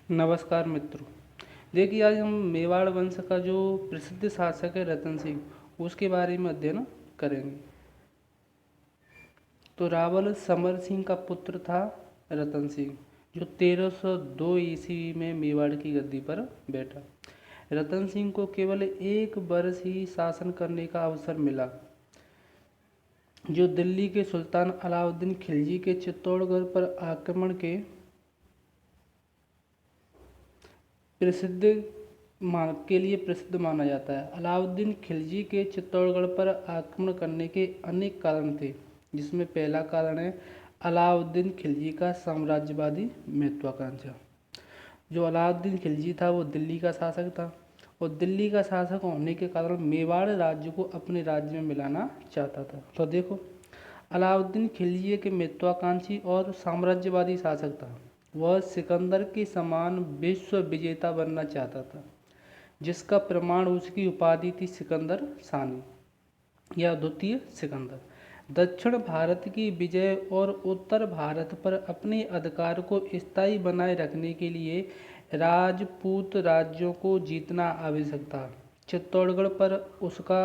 नमस्कार मित्रों। देखिए, आज हम मेवाड़ वंश का जो प्रसिद्ध शासक है रतन सिंह, उसके बारे में अध्ययन करेंगे। तो रावल समर सिंह का पुत्र था रतन सिंह, जो 1302 ईस्वी में मेवाड़ की गद्दी पर बैठा। रतन सिंह को केवल 1 वर्ष ही शासन करने का अवसर मिला, जो दिल्ली के सुल्तान अलाउद्दीन खिलजी के चित्तौड़गढ़ पर आक्रमण के लिए प्रसिद्ध माना जाता है। अलाउद्दीन खिलजी के चित्तौड़गढ़ पर आक्रमण करने के अनेक कारण थे, जिसमें पहला कारण है अलाउद्दीन खिलजी का साम्राज्यवादी महत्वाकांक्षा। जो अलाउद्दीन खिलजी था वो दिल्ली का शासक था, और दिल्ली का शासक होने के कारण मेवाड़ राज्य को अपने राज्य में मिलाना चाहता था। तो देखो, अलाउद्दीन खिलजी एक महत्वाकांक्षी और साम्राज्यवादी शासक था। वह सिकंदर के समान विश्व विजेता बनना चाहता था, जिसका प्रमाण उसकी उपाधि थी सिकंदर सानी या द्वितीय सिकंदर। दक्षिण भारत की विजय और उत्तर भारत पर अपने अधिकार को स्थायी बनाए रखने के लिए राजपूत राज्यों को जीतना आवश्यक था। चित्तौड़गढ़ पर उसका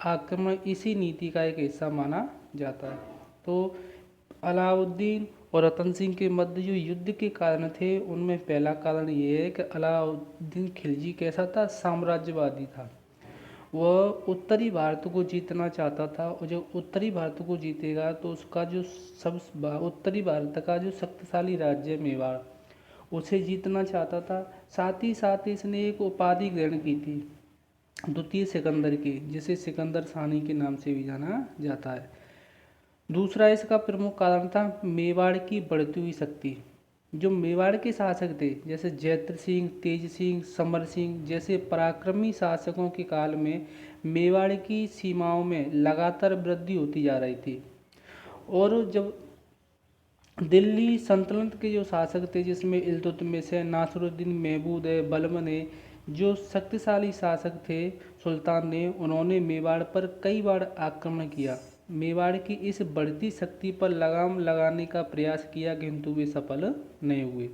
आक्रमण इसी नीति का एक हिस्सा माना जाता है। तो अलाउद्दीन और रतन सिंह के मध्य जो युद्ध के कारण थे, उनमें पहला कारण ये है कि अलाउद्दीन खिलजी कैसा था, साम्राज्यवादी था। वह उत्तरी भारत को जीतना चाहता था, और जब उत्तरी भारत को जीतेगा तो उसका जो उत्तरी भारत का जो शक्तिशाली राज्य है मेवाड़, उसे जीतना चाहता था। साथ ही साथ इसने एक उपाधि ग्रहण की थी द्वितीय सिकंदर की, जिसे सिकंदर सानी के नाम से भी जाना जाता है। दूसरा इसका प्रमुख कारण था मेवाड़ की बढ़ती हुई शक्ति। जो मेवाड़ के शासक थे, जैसे जैत्र सिंह, तेज सिंह, समर सिंह जैसे पराक्रमी शासकों के काल में मेवाड़ की सीमाओं में लगातार वृद्धि होती जा रही थी। और जब दिल्ली सल्तनत के जो शासक थे, जिसमें इल्तुतमिश है, नासिरुद्दीन महमूद है, बलबन है, जो शक्तिशाली शासक थे सुल्तान ने, उन्होंने मेवाड़ पर कई बार आक्रमण किया। मेवाड़ की इस बढ़ती शक्ति पर लगाम लगाने का प्रयास किया, किंतु वे सफल नहीं हुए।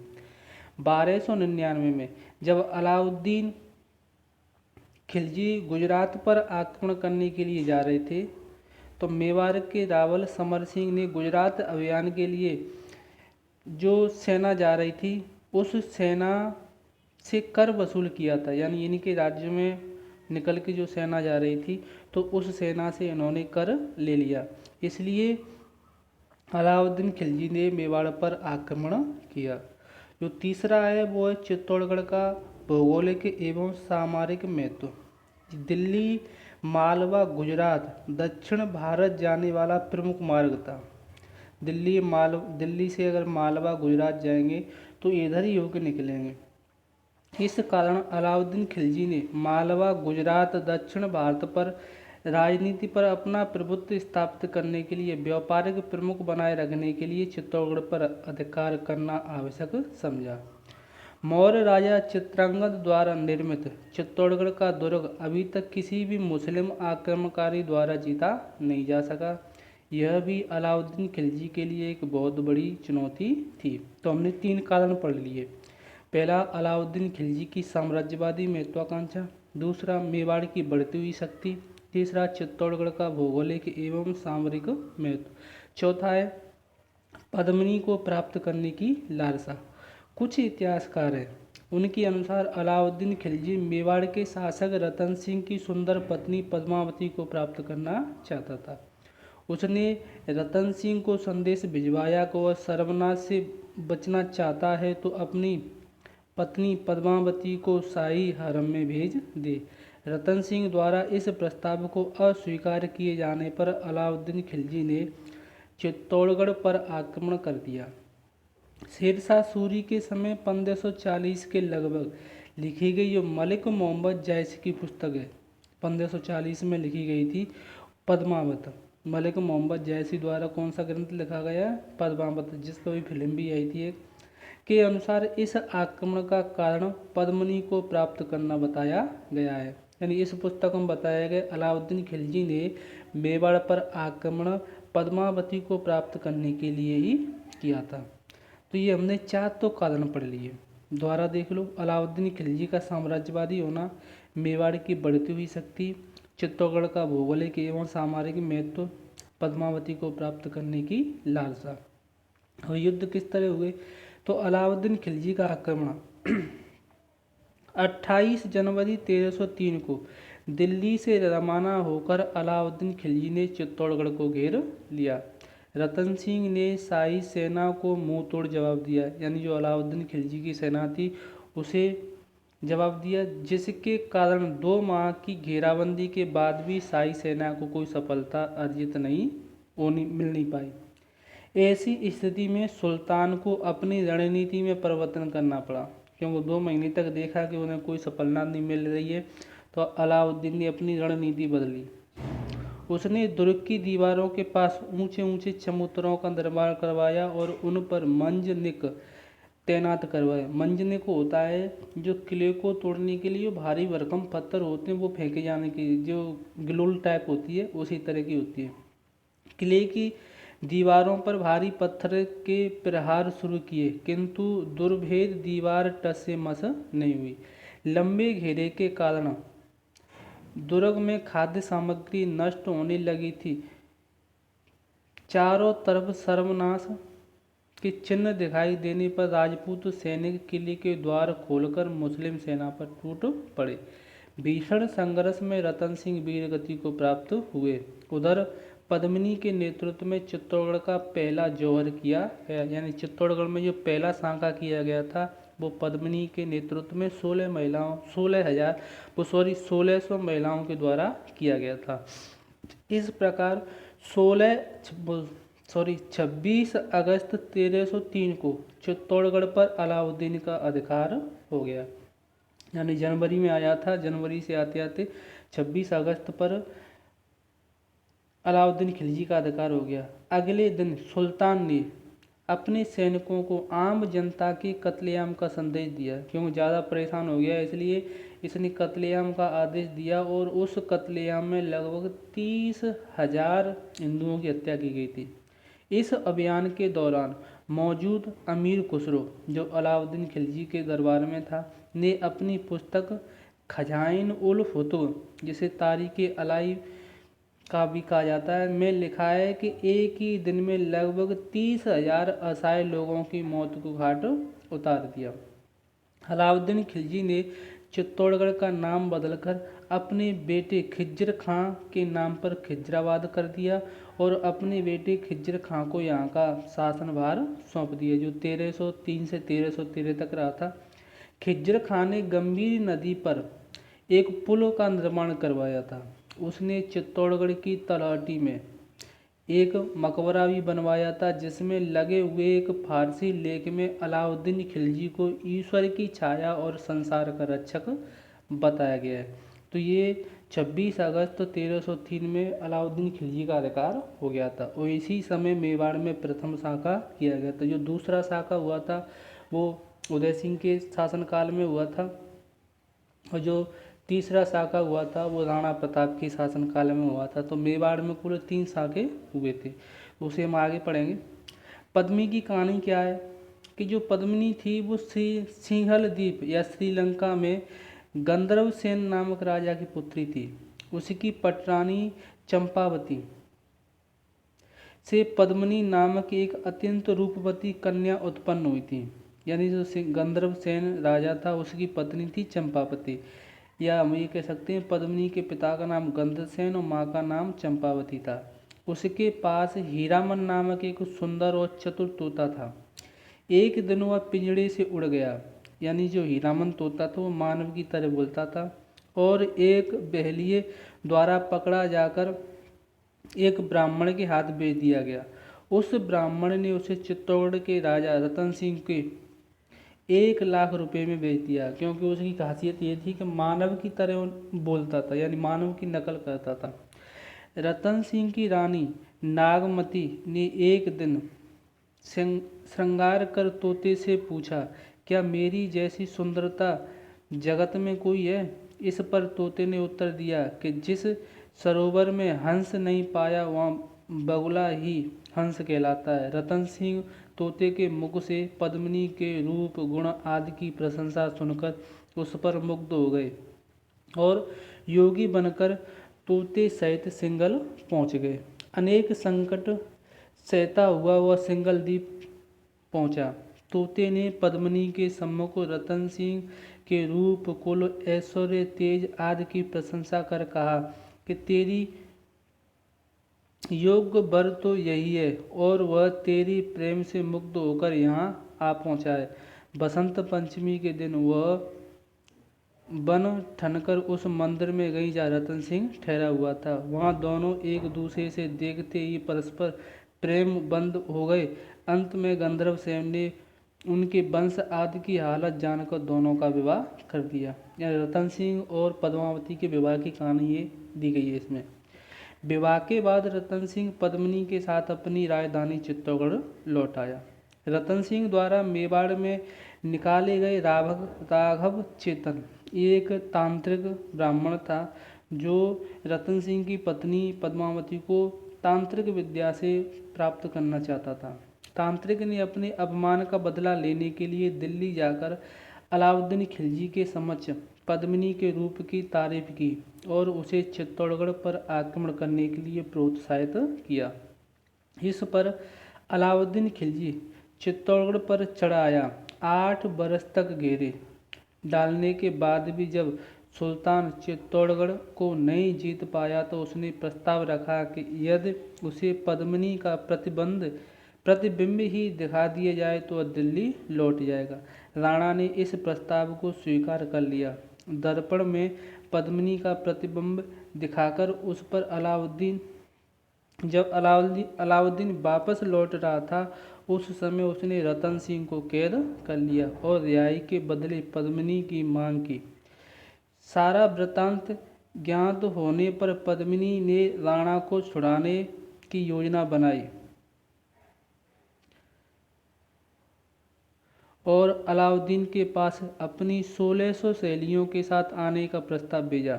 1299 में जब अलाउद्दीन खिलजी गुजरात पर आक्रमण करने के लिए जा रहे थे, तो मेवाड़ के रावल समर सिंह ने गुजरात अभियान के लिए जो सेना जा रही थी, उस सेना से कर वसूल किया था। यानी इनके राज्य में निकल के जो सेना जा रही थी, तो उस सेना से इन्होंने कर ले लिया। इसलिए अलाउद्दीन खिलजी ने मेवाड़ पर आक्रमण किया। जो तीसरा है वो है चित्तौड़गढ़ का भौगोलिक एवं सामरिक महत्व। दिल्ली, मालवा, गुजरात दक्षिण भारत जाने वाला प्रमुख मार्ग था। दिल्ली से अगर मालवा गुजरात जाएंगे तो इधर ही होकर निकलेंगे। इस कारण अलाउद्दीन खिलजी ने मालवा, गुजरात, दक्षिण भारत पर राजनीति पर अपना प्रभुत्व स्थापित करने के लिए, व्यापारिक प्रमुख बनाए रखने के लिए चित्तौड़गढ़ पर अधिकार करना आवश्यक समझा। मौर्य राजा चित्रांगद द्वारा निर्मित चित्तौड़गढ़ का दुर्ग अभी तक किसी भी मुस्लिम आक्रमणकारी द्वारा जीता नहीं जा सका। यह भी अलाउद्दीन खिलजी के लिए एक बहुत बड़ी चुनौती थी। तो हमने 3 कारण पढ़ लिए। पहला, अलाउद्दीन खिलजी की साम्राज्यवादी महत्वाकांक्षा। दूसरा, मेवाड़ की बढ़ती हुई शक्ति। तीसरा, चित्तौड़गढ़ का भौगोलिक एवं सामरिक महत्व। चौथा है पद्मिनी को प्राप्त करने की लालसा। कुछ इतिहासकार हैं, उनके अनुसार अलाउद्दीन खिलजी मेवाड़ के शासक रतन सिंह की सुंदर पत्नी पद्मावती को प्राप्त करना चाहता था। उसने रतन सिंह को संदेश भिजवाया कि वह सर्वनाश से बचना चाहता है तो अपनी पत्नी पद्मावती को शाही हरम में भेज दे। रतन सिंह द्वारा इस प्रस्ताव को अस्वीकार किए जाने पर अलाउद्दीन खिलजी ने चित्तौड़गढ़ पर आक्रमण कर दिया। शेरशाह सूरी के समय 1540 के लगभग लिखी गई जो मलिक मोहम्मद जैसी की पुस्तक है, 1540 में लिखी गई थी पद्मावत। मलिक मोहम्मद जैसी द्वारा कौन सा ग्रंथ लिखा गया, पद्मावत, जिस पर भी फिल्म भी आई थी एक, के अनुसार इस आक्रमण का कारण पद्मिनी को प्राप्त करना बताया गया है। यानी इस पुस्तक में बताया गया अलाउद्दीन खिलजी ने मेवाड़ पर आक्रमण पद्मावती को प्राप्त करने के लिए ही किया था। तो ये हमने 4 तो कारण पढ़ लिए। द्वारा देख लो। अलाउद्दीन खिलजी का साम्राज्यवादी होना, मेवाड़ की बढ़ती हुई शक्ति, चित्तौड़गढ़ का भौगोलिक एवं सामरिक महत्व, पद्मावती को प्राप्त करने की लालसा। और युद्ध किस तरह हुए, तो अलाउद्दीन खिलजी का आक्रमण 28 जनवरी 1303 को दिल्ली से रवाना होकर अलाउद्दीन खिलजी ने चित्तौड़गढ़ को घेर लिया। रतन सिंह ने शाही सेना को मुंह तोड़ जवाब दिया, यानी जो अलाउद्दीन खिलजी की सेना थी उसे जवाब दिया, जिसके कारण 2 माह की घेराबंदी के बाद भी शाही सेना को कोई सफलता अर्जित नहीं मिल नहीं पाई। ऐसी स्थिति में सुल्तान को अपनी रणनीति में परिवर्तन करना पड़ा, क्योंकि 2 महीने तक देखा कि उन्हें कोई सफलता नहीं मिल रही है, तो अलाउद्दीन ने अपनी रणनीति बदली। उसने दुर्ग की दीवारों के पास ऊंचे ऊंचे चबूतरों का निर्माण करवाया और उन पर मंजनिक तैनात करवाए। मंजनिक होता है जो किले को तोड़ने के लिए भारी भरकम पत्थर होते हैं, वो फेंके जाने की जो ग्लूल टाइप होती है उसी तरह की होती है। किले की दीवारों पर भारी पत्थर के प्रहार शुरू किए, किंतु दुर्भेद दीवार टस से मस नहीं हुई। लंबे घेरे के कारण दुर्ग में खाद्य सामग्री नष्ट होने लगी थी। चारों तरफ सर्वनाश के चिन्ह दिखाई देने पर राजपूत सैनिक किले के द्वार खोलकर मुस्लिम सेना पर टूट पड़े। भीषण संघर्ष में रतन सिंह वीर गति को प्राप्त हुए। उधर पद्मिनी के नेतृत्व में चित्तौड़गढ़ का पहला जौहर किया गया, यानी चित्तौड़गढ़ में जो पहला सांका किया गया था वो पद्मिनी के नेतृत्व में 1600 महिलाओं के द्वारा किया गया था। इस प्रकार 26 अगस्त 1303 को चित्तौड़गढ़ पर अलाउद्दीन का अधिकार हो गया, यानी जनवरी में आया था। जनवरी से आते आते 26 अगस्त पर अलाउद्दीन खिलजी का अधिकार हो गया। अगले दिन सुल्तान ने अपने सैनिकों को आम जनता के कत्लेआम का संदेश दिया, क्योंकि ज़्यादा परेशान हो गया इसलिए इसने कत्लेआम का आदेश दिया और उस कत्लेआम में लगभग 30,000 हिंदुओं की हत्या की गई थी। इस अभियान के दौरान मौजूद अमीर खुसरो, जो अलाउद्दीन खिलजी के दरबार में था, ने अपनी पुस्तक खजाइन उल फुतूह, जिसे तारीख़ अलाई का भी कहा जाता है, में लिखा है कि एक ही दिन में लगभग 30,000 असहाय लोगों की मौत को घाट उतार दिया। अलाउद्दीन खिलजी ने चित्तौड़गढ़ का नाम बदलकर अपने बेटे खिज्र खां के नाम पर खिजराबाद कर दिया और अपने बेटे खिज्र खां को यहाँ का शासनभार सौंप दिया, जो 1303 से 1313 तक रहा था। खिज्र खां ने गंभीर नदी पर एक पुल का निर्माण करवाया था। उसने चित्तौड़गढ़ की तलहटी में एक मकबरा भी बनवाया था, जिसमें लगे हुए एक फारसी लेख में अलाउद्दीन खिलजी को ईश्वर की छाया और संसार का रक्षक बताया गया है। तो ये 26 अगस्त 1303 में अलाउद्दीन खिलजी का अधिकार हो गया था और इसी समय मेवाड़ में प्रथम शाखा किया गया था। जो दूसरा शाखा हुआ था वो उदय सिंह के शासनकाल में हुआ था और जो तीसरा शाखा हुआ था वो राणा प्रताप के शासनकाल में हुआ था। तो मेवाड़ में कुल 3 शाखे हुए थे, उसे हम आगे पढ़ेंगे। पद्मिनी की कहानी क्या है कि जो पद्मिनी थी वो सिंहल द्वीप या श्रीलंका में गंधर्व सेन नामक राजा की पुत्री थी। उसकी पटरानी चंपावती से पद्मिनी नामक एक अत्यंत रूपवती कन्या उत्पन्न हुई थी, यानी जो गंधर्व सेन राजा था उसकी पत्नी थी चंपावती, या हम ये कह सकते हैं पद्मिनी के पिता का नाम गंधर्वसेन और माँ का नाम चंपावती था। उसके पास हीरामन नामक एक सुंदर और चतुर तोता था। एक दिन वह पिंजड़े से उड़ गया, यानी जो हीरामन तोता था वो मानव की तरह बोलता था और एक बहेलिये द्वारा पकड़ा जाकर एक ब्राह्मण के हाथ बेच दिया गया। उस ब्राह्मण ने उसे चित्तौड़गढ़ के राजा रतन सिंह के 1 लाख रुपए में बेच दिया, क्योंकि उसकी खासियत ये थी कि मानव की तरह बोलता था, यानी मानव की नकल करता था। रतन सिंह की रानी नागमती ने एक दिन श्रृंगार कर तोते से पूछा, क्या मेरी जैसी सुंदरता जगत में कोई है? इस पर तोते ने उत्तर दिया कि जिस सरोवर में हंस नहीं पाया वहाँ बगुला ही हंस कहलाता है। रतन सिंह तोते के मुख से पद्मिनी के रूप गुण आदि की प्रशंसा सुनकर उस पर मुग्ध हो गए और योगी बनकर तोते सहित सिंघल पहुँच गए। अनेक संकट सहता हुआ वह सिंघल द्वीप पहुँचा। तोते ने पद्मिनी के सम्मुख रतन सिंह के रूप कुल ऐश्वर्य तेज आदि की प्रशंसा कर कहा कि तेरी योग्य वर तो यही है और वह तेरी प्रेम से मुग्ध होकर यहाँ आ पहुँचा है। बसंत पंचमी के दिन वह बन ठनकर उस मंदिर में गई जहाँ रतन सिंह ठहरा हुआ था। वहाँ दोनों एक दूसरे से देखते ही परस्पर प्रेम बंद हो गए। अंत में गंधर्व सेन ने उनके वंश आदि की हालत जानकर दोनों का विवाह कर दिया। यानी रतन सिंह और पद्मावती के विवाह की कहानी ये दी गई है इसमें। विवाह के बाद रतन सिंह पद्मिनी के साथ अपनी राजधानी चित्तौड़गढ़ लौट आया। रतन सिंह द्वारा मेवाड़ में निकाले गए राघव चेतन एक तांत्रिक ब्राह्मण था जो रतन सिंह की पत्नी पद्मावती को तांत्रिक विद्या से प्राप्त करना चाहता था। तांत्रिक ने अपने अपमान का बदला लेने के लिए दिल्ली जाकर अलाउद्दीन खिलजी के समक्ष पद्मिनी के रूप की तारीफ की और उसे चित्तौड़गढ़ पर आक्रमण करने के लिए प्रोत्साहित किया। इस पर अलाउद्दीन खिलजी चित्तौड़गढ़ पर चढ़ आया। 8 बरस तक घेरे डालने के बाद भी जब सुल्तान चित्तौड़गढ़ को नहीं जीत पाया तो उसने प्रस्ताव रखा कि यदि उसे पद्मिनी का प्रतिबिंब ही दिखा दिया जाए तो वह दिल्ली लौट जाएगा। राणा ने इस प्रस्ताव को स्वीकार कर लिया। दर्पण में पद्मिनी का प्रतिबिंब दिखाकर उस पर अलाउद्दीन वापस लौट रहा था उस समय उसने रतन सिंह को कैद कर लिया और रिहाई के बदले पद्मिनी की मांग की। सारा वृत्तांत ज्ञात होने पर पद्मिनी ने राणा को छुड़ाने की योजना बनाई और अलाउद्दीन के पास अपनी 1600 सहेलियों के साथ आने का प्रस्ताव भेजा।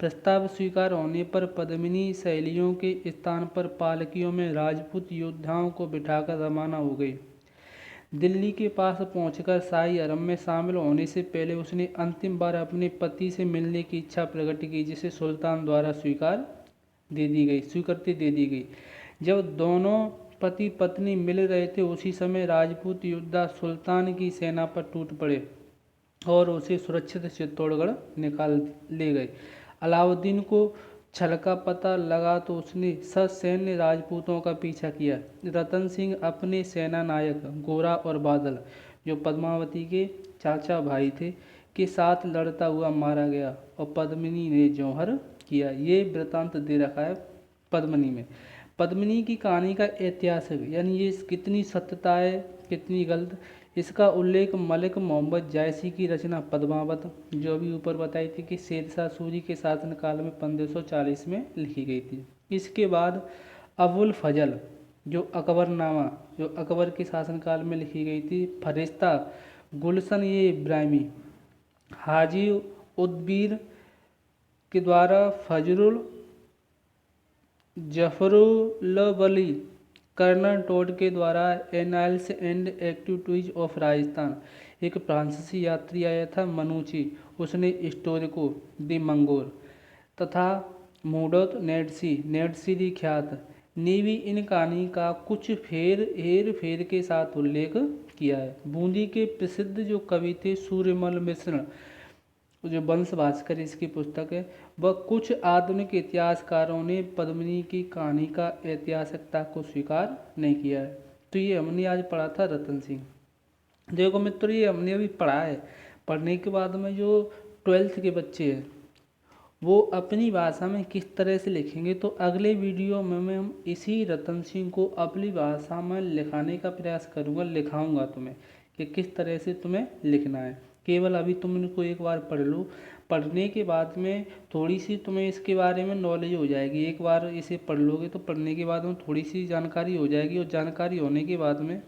प्रस्ताव स्वीकार होने पर पद्मिनी सहेलियों के स्थान पर पालकियों में राजपूत योद्धाओं को बिठाकर रवाना हो गई। दिल्ली के पास पहुंचकर शाही हरम में शामिल होने से पहले उसने अंतिम बार अपने पति से मिलने की इच्छा प्रकट की जिसे सुल्तान द्वारा स्वीकृति दे दी गई। जब दोनों पति पत्नी मिल रहे थे उसी समय राजपूत योद्धा सुल्तान की सेना पर टूट पड़े और उसे सुरक्षित चित्तौड़गढ़ निकाल ले गए। अलाउद्दीन को छल का पता लगा तो उसने ससैन्य राजपूतों का पीछा किया। रतन सिंह अपने सेना नायक गोरा और बादल जो पद्मावती के चाचा भाई थे के साथ लड़ता हुआ मारा गया और पद्मिनी ने जौहर किया। ये वृत्तांत दे रखा है पद्मिनी में। पद्मिनी की कहानी का ऐतिहासिक यानी ये कितनी सत्यता है कितनी गलत इसका उल्लेख मलिक मोहम्मद जायसी की रचना पद्मावत जो अभी ऊपर बताई थी कि शेरशाह सूरी के शासनकाल में 1540 में लिखी गई थी। इसके बाद अबुल फजल जो अकबरनामा जो अकबर के शासनकाल में लिखी गई थी। फरिश्ता गुलशन ये इब्राहिमी हाजी उद्बीर के द्वारा फजरुल जफरुल्लवली कर्नल टोड के द्वारा annals and activities of Rajasthan एक फ्रांसीसी यात्री आया था मनुची उसने स्टोरिको दी मंगोर तथा मूडोत नेडसी ख्यात ने भी इन कहानी का कुछ हेर फेर के साथ उल्लेख किया है। बूंदी के प्रसिद्ध जो कवि थे सूर्यमल मिश्र जो वंश भास्कर इसकी पुस्तक है वह कुछ आधुनिक इतिहासकारों ने पद्मिनी की कहानी का ऐतिहासिकता को स्वीकार नहीं किया है। तो ये हमने आज पढ़ा था रतन सिंह। देखो मित्रों ये हमने अभी पढ़ा है। पढ़ने के बाद में जो 12th के बच्चे हैं वो अपनी भाषा में किस तरह से लिखेंगे तो अगले वीडियो में हम इसी रतन सिंह को अपनी भाषा में लिखाने का प्रयास करूँगा लिखाऊँगा तुम्हें कि किस तरह से तुम्हें लिखना है। केवल अभी तुम इनको एक बार पढ़ लो। पढ़ने के बाद में थोड़ी सी तुम्हें इसके बारे में नॉलेज हो जाएगी। एक बार इसे पढ़ लोगे तो पढ़ने के बाद में थोड़ी सी जानकारी हो जाएगी और जानकारी होने के बाद में